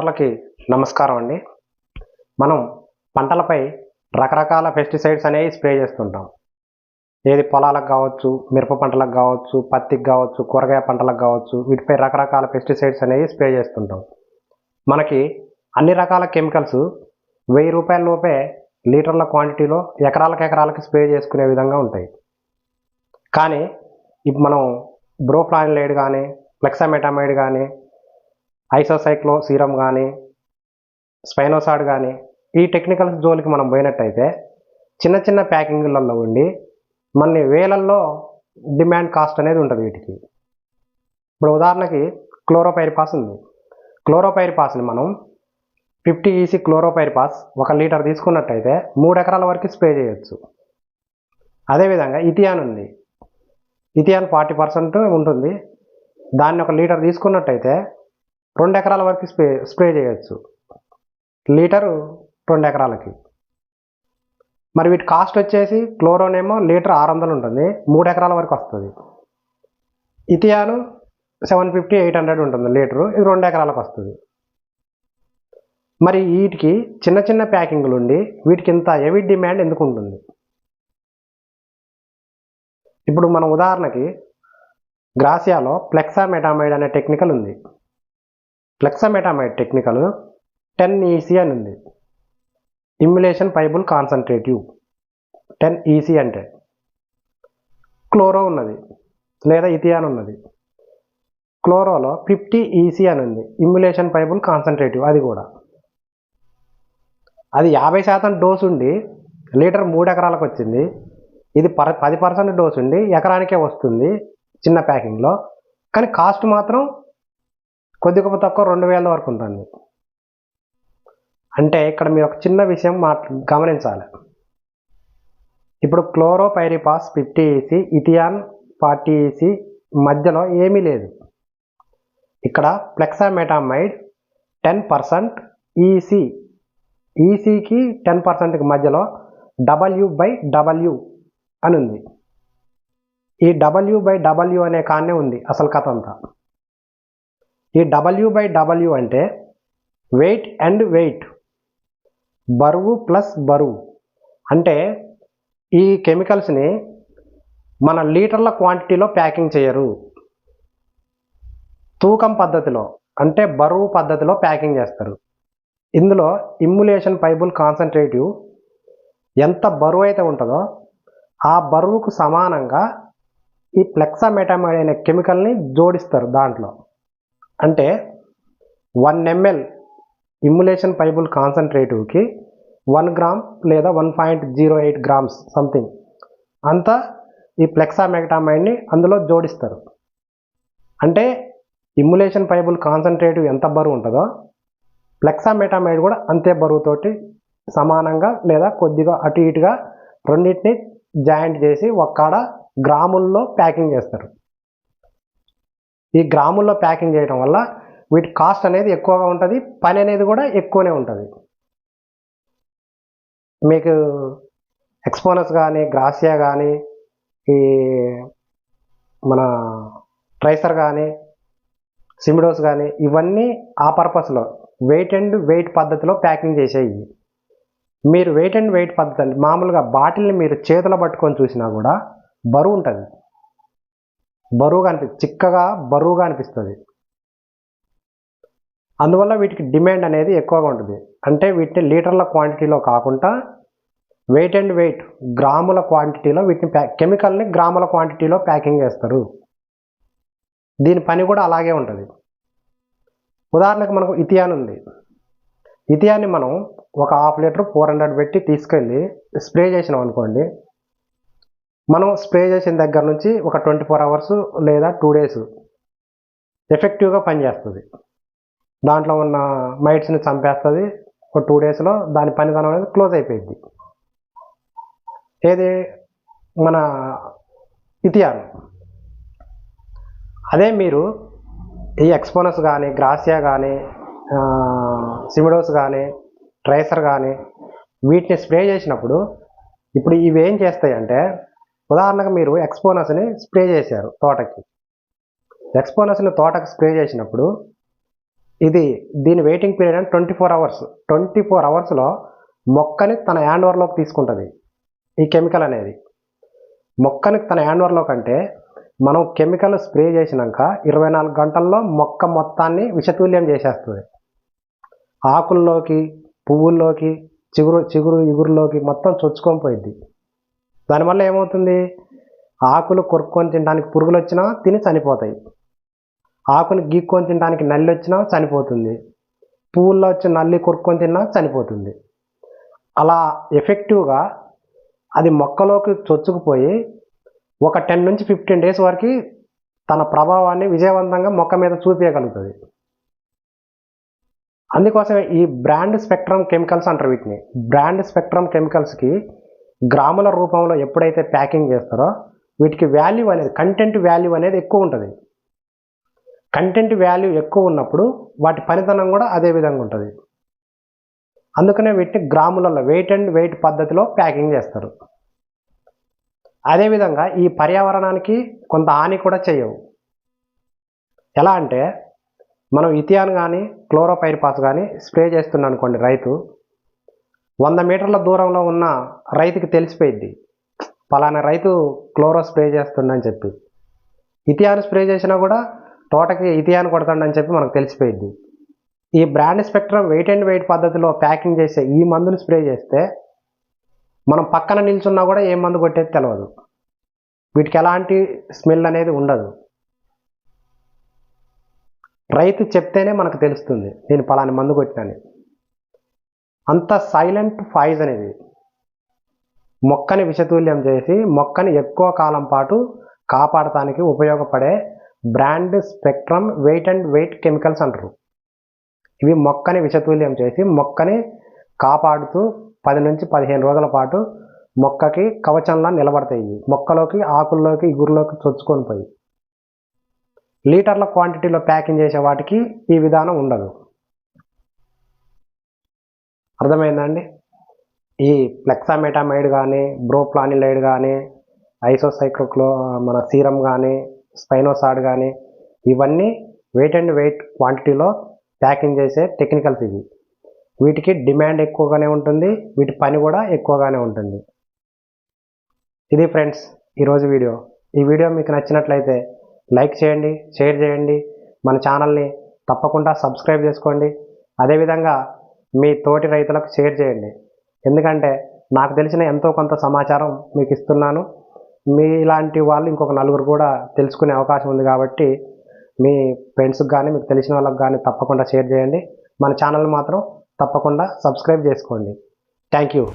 సోదరులకి నమస్కారం అండి. మనం పంటలపై రకరకాల పెస్టిసైడ్స్ అనేవి స్ప్రే చేస్తుంటాం. ఏది పొలాలకు కావచ్చు, మిరప పంటలకు కావచ్చు, పత్తికి కావచ్చు, కూరగాయ పంటలకు కావచ్చు, వీటిపై రకరకాల పెస్టిసైడ్స్ అనేవి స్ప్రే చేస్తుంటాం. మనకి అన్ని రకాల కెమికల్స్ ₹1000 లోపే లీటర్ల క్వాంటిటీలో ఎకరాలకి స్ప్రే చేసుకునే విధంగా ఉంటాయి. కానీ ఇప్పుడు మనం బ్రోఫ్లానిలైడ్ కానీ, ఫ్లెక్సామెటామైడ్ కానీ, ఐసోసైక్లో సీరం కానీ, స్పైనోసాడ్ కానీ ఈ టెక్నికల్స్ జోలికి మనం పోయినట్టయితే చిన్న చిన్న ప్యాకింగ్లలో ఉండి మన వేలల్లో డిమాండ్ కాస్ట్ అనేది ఉంటుంది వీటికి. ఇప్పుడు ఉదాహరణకి క్లోరోపైరిపాస్ ఉంది. క్లోరోపైరిపాస్ని మనం 50 EC క్లోరోపైరిపాస్ 1 లీటర్ తీసుకున్నట్టయితే 3 ఎకరాల వరకు స్ప్రే చేయొచ్చు. అదేవిధంగా ఇథియాన్ ఉంది. ఇథియాన్ 40% ఉంటుంది. దాన్ని 1 లీటర్ తీసుకున్నట్టయితే 2 ఎకరాల వరకు స్ప్రే చేయొచ్చు. లీటరు 2 ఎకరాలకి. మరి వీటి కాస్ట్ వచ్చేసి క్లోరోనేమో లీటర్ 600 ఉంటుంది, 3 ఎకరాల వరకు వస్తుంది. ఇథియాను 750-800 ఉంటుంది లీటరు, ఇది 2 ఎకరాలకు వస్తుంది. మరి వీటికి చిన్న చిన్న ప్యాకింగ్లు ఉండి వీటికి ఇంత హెవీ డిమాండ్ ఎందుకు ఉంటుంది? ఇప్పుడు మనం ఉదాహరణకి గ్రాసియాలో ఫ్లెక్సామెటామైడ్ అనే టెక్నికల్ ఉంది. ఫ్లెక్సామెటామైడ్ టెక్నికల్ 10 EC అని ఉంది. ఇమ్యులేషన్ పైబుల్ కాన్సన్ట్రేటివ్ 10 EC అంటే. క్లోరో ఉన్నది లేదా ఇథియాన్ ఉన్నది. క్లోరోలో 50 EC అని ఉంది. ఇమ్యులేషన్ పైబుల్ కాన్సన్ట్రేటివ్ అది కూడా. అది 50% డోస్ ఉండి లీటర్ 3 ఎకరాలకు వచ్చింది. ఇది 10% డోస్ ఉండి ఎకరానికే వస్తుంది చిన్న ప్యాకింగ్లో. కానీ కాస్ట్ మాత్రం కొద్ది గొప్ప తక్కువ 2000 వరకు ఉంటుంది. అంటే ఇక్కడ మీరు ఒక చిన్న విషయం గమనించాలి. ఇప్పుడు క్లోరోపైరిపాస్ 50 EC, ఇథియాన్ 40 EC మధ్యలో ఏమీ లేదు. ఇక్కడ ఫ్లెక్సామెటామైడ్ 10% EC, ECకి 10%కి మధ్యలో W/W అని ఉంది. ఈ W/W అనే కాన్నే ఉంది అసలు కథ అంతా. ఈ W/W అంటే వెయిట్ అండ్ వెయిట్, బరువు ప్లస్ బరువు. అంటే ఈ కెమికల్స్ని మన లీటర్ల క్వాంటిటీలో ప్యాకింగ్ చేయరు, తూకం పద్ధతిలో అంటే బరువు పద్ధతిలో ప్యాకింగ్ చేస్తారు. ఇందులో ఇమ్యులేషన్ పైబుల్ కాన్సన్ట్రేటివ్ ఎంత బరువు అయితే ఉంటుందో ఆ బరువుకు సమానంగా ఈ ఫ్లెక్సామెటామైడ్ అనే కెమికల్ని జోడిస్తారు దాంట్లో. అంటే 1 ml ఇమ్యులేషన్ పైబుల్ కాన్సన్ట్రేటివ్కి 1 గ్రామ్ లేదా 1.08 grams సంథింగ్ అంతా ఈ ఫ్లెక్సామెటామైడ్ని అందులో జోడిస్తారు. అంటే ఇమ్యులేషన్ పైబుల్ కాన్సన్ట్రేటివ్ ఎంత బరువు ఉంటుందో ఫ్లెక్సామెటామైడ్ కూడా అంతే బరువుతోటి సమానంగా లేదా కొద్దిగా అటు ఇటుగా రెండింటిని జాయింట్ చేసి ఒక్కడ గ్రాముల్లో ప్యాకింగ్ చేస్తారు. ఈ గ్రాముల్లో ప్యాకింగ్ చేయడం వల్ల వీటి కాస్ట్ అనేది ఎక్కువగా ఉంటుంది, పని అనేది కూడా ఎక్కువనే ఉంటుంది. మీకు ఎక్స్పోనస్ కానీ, గ్రాసియా కానీ, ఈ మన ట్రైసర్ కానీ, సిమిడోస్ కానీ ఇవన్నీ ఆ పర్పస్లో వెయిట్ అండ్ వెయిట్ పద్ధతిలో ప్యాకింగ్ చేసేవి. మీరు వెయిట్ అండ్ వెయిట్ పద్ధతి అంటే మామూలుగా బాటిల్ని మీరు చేతులు పట్టుకొని చూసినా కూడా బరువు ఉంటుంది, చిక్కగా బరువుగా అనిపిస్తుంది. అందువల్ల వీటికి డిమాండ్ అనేది ఎక్కువగా ఉంటుంది. అంటే వీటిని లీటర్ల క్వాంటిటీలో కాకుండా వెయిట్ అండ్ వెయిట్ గ్రాముల క్వాంటిటీలో వీటిని కెమికల్ని గ్రాముల క్వాంటిటీలో ప్యాకింగ్ చేస్తారు. దీని పని కూడా అలాగే ఉంటుంది. ఉదాహరణకు మనకు ఇథియాన్ ఉంది. ఇథియాన్ని మనం ఒక 1/2 లీటర్ 400 పెట్టి తీసుకెళ్ళి స్ప్రే చేసినాం అనుకోండి, మనం స్ప్రే చేసిన దగ్గర నుంచి ఒక 24 hours లేదా 2 days ఎఫెక్టివ్గా పనిచేస్తుంది. దాంట్లో ఉన్న మైట్స్ని చంపేస్తుంది. ఒక 2 daysలో దాని పనితనం అనేది క్లోజ్ అయిపోయింది. ఏది మన ఇథియాన్. అదే మీరు ఈ ఎక్స్పోనస్ కానీ, గ్రాసియా కానీ, సిమిడోస్ కానీ, ట్రైసర్ కానీ వీటిని స్ప్రే చేసినప్పుడు ఇప్పుడు ఇవి ఏం చేస్తాయంటే, ఉదాహరణకు మీరు ఎక్స్పోనస్ని స్ప్రే చేశారు తోటకి. ఎక్స్పోనస్ని తోటకి స్ప్రే చేసినప్పుడు దీని వెయిటింగ్ పీరియడ్ అంటే 24 అవర్స్. 24 అవర్స్లో మొక్కని తన హ్యాండ్ ఓవర్లోకి తీసుకుంటుంది ఈ కెమికల్ అనేది. మొక్కని తన హ్యాండ్ ఓవర్లోకి అంటే మనం కెమికల్ స్ప్రే చేసినాక 24 గంటల్లో మొక్క మొత్తాన్ని విషతుల్యం చేసేస్తుంది. ఆకుల్లోకి, పువ్వుల్లోకి, చిగురు ఇగురులోకి మొత్తం చొచ్చుకొని పోయిద్ది. దానివల్ల ఏమవుతుంది, ఆకులు కొరుక్కొని తినడానికి పురుగులు వచ్చినా తిని చనిపోతాయి, ఆకుని గీక్కొని తినడానికి నల్లి వచ్చినా చనిపోతుంది, పువ్వుల్లో వచ్చి నల్లి కొరుక్కొని తిన్నా చనిపోతుంది. అలా ఎఫెక్టివ్గా అది మొక్కలోకి చొచ్చుకుపోయి ఒక 10 నుంచి 15 డేస్ వరకు తన ప్రభావాన్ని విజయవంతంగా మొక్క మీద చూపించగలుగుతుంది. అందుకోసమే ఈ బ్రాండ్ స్పెక్ట్రమ్ కెమికల్స్ అంటారు వీటిని. బ్రాండ్ స్పెక్ట్రమ్ కెమికల్స్కి గ్రాముల రూపంలో ఎప్పుడైతే ప్యాకింగ్ చేస్తారో వీటికి వాల్యూ అనేది, కంటెంట్ వాల్యూ అనేది ఎక్కువ ఉంటుంది. కంటెంట్ వాల్యూ ఎక్కువ ఉన్నప్పుడు వాటి పనితనం కూడా అదే విధంగా ఉంటుంది. అందుకనే వీటిని గ్రాములలో వెయిట్ అండ్ వెయిట్ పద్ధతిలో ప్యాకింగ్ చేస్తారు. అదేవిధంగా ఈ పర్యావరణానికి కొంత హాని కూడా చేయవు. ఎలా అంటే మనం ఇథియాన్ కానీ క్లోరోపైరిపాస్ కానీ స్ప్రే చేస్తున్నాం అనుకోండి, రైతు 100 మీటర్ల దూరంలో ఉన్న రైతుకి తెలిసిపోయిద్ది పలానా రైతు క్లోరో స్ప్రే చేస్తుండని చెప్పి. ఇథియాన్ స్ప్రే చేసినా కూడా తోటకి ఇథియాన్ కొడుతుండని చెప్పి మనకు తెలిసిపోయిద్ది. ఈ brand spectrum weight and weight పద్ధతిలో ప్యాకింగ్ చేసే ఈ మందుని స్ప్రే చేస్తే మనం పక్కన నిల్చున్నా కూడా ఏ మందు కొట్టేది తెలియదు. వీటికి ఎలాంటి స్మెల్ అనేది ఉండదు. రైతు చెప్తేనే మనకు తెలుస్తుంది నేను పలాని మందు కొట్టినని. అంత సైలెంట్ పాయిజన్ ఇది. మొక్కని విషతుల్యం చేసి మొక్కని ఎక్కువ కాలం పాటు కాపాడటానికి ఉపయోగపడే brand spectrum weight and weight chemicals అంటారు. ఇవి మొక్కని విషతుల్యం చేసి మొక్కని కాపాడుతూ 10 నుంచి 15 రోజుల పాటు మొక్కకి కవచంలా నిలబడతాయి. మొక్కలోకి, ఆకుల్లోకి, ఇగురులోకి చొచ్చుకొని పోయి లీటర్ల క్వాంటిటీలో ప్యాకింగ్ చేసే వాటికి ఈ విధానం ఉండదు. అర్థమైందండి? ఈ ఫ్లెక్సామెటామైడ్ కానీ, బ్రోప్లానిలైడ్ కానీ, మన సీరం కానీ, స్పైనోసాడ్ కానీ ఇవన్నీ వెయిట్ అండ్ వెయిట్ క్వాంటిటీలో ప్యాకింగ్ చేసే టెక్నికల్స్ ఇవి. వీటికి డిమాండ్ ఎక్కువగానే ఉంటుంది, వీటి పని కూడా ఎక్కువగానే ఉంటుంది. ఇది ఫ్రెండ్స్ ఈరోజు వీడియో. ఈ వీడియో మీకు నచ్చినట్లయితే లైక్ చేయండి, షేర్ చేయండి, మన ఛానల్ని తప్పకుండా సబ్స్క్రైబ్ చేసుకోండి. అదేవిధంగా మీ తోటి రైతులకు షేర్ చేయండి. ఎందుకంటే నాకు తెలిసిన ఎంతో కొంత సమాచారం మీకు ఇస్తున్నాను. మీ ఇలాంటి వాళ్ళు ఇంకొక నలుగురు కూడా తెలుసుకునే అవకాశం ఉంది కాబట్టి మీ ఫ్రెండ్స్కి కానీ మీకు తెలిసిన వాళ్ళకి కానీ తప్పకుండా షేర్ చేయండి. మన ఛానల్ మాత్రం తప్పకుండా సబ్స్క్రైబ్ చేసుకోండి. Thank you.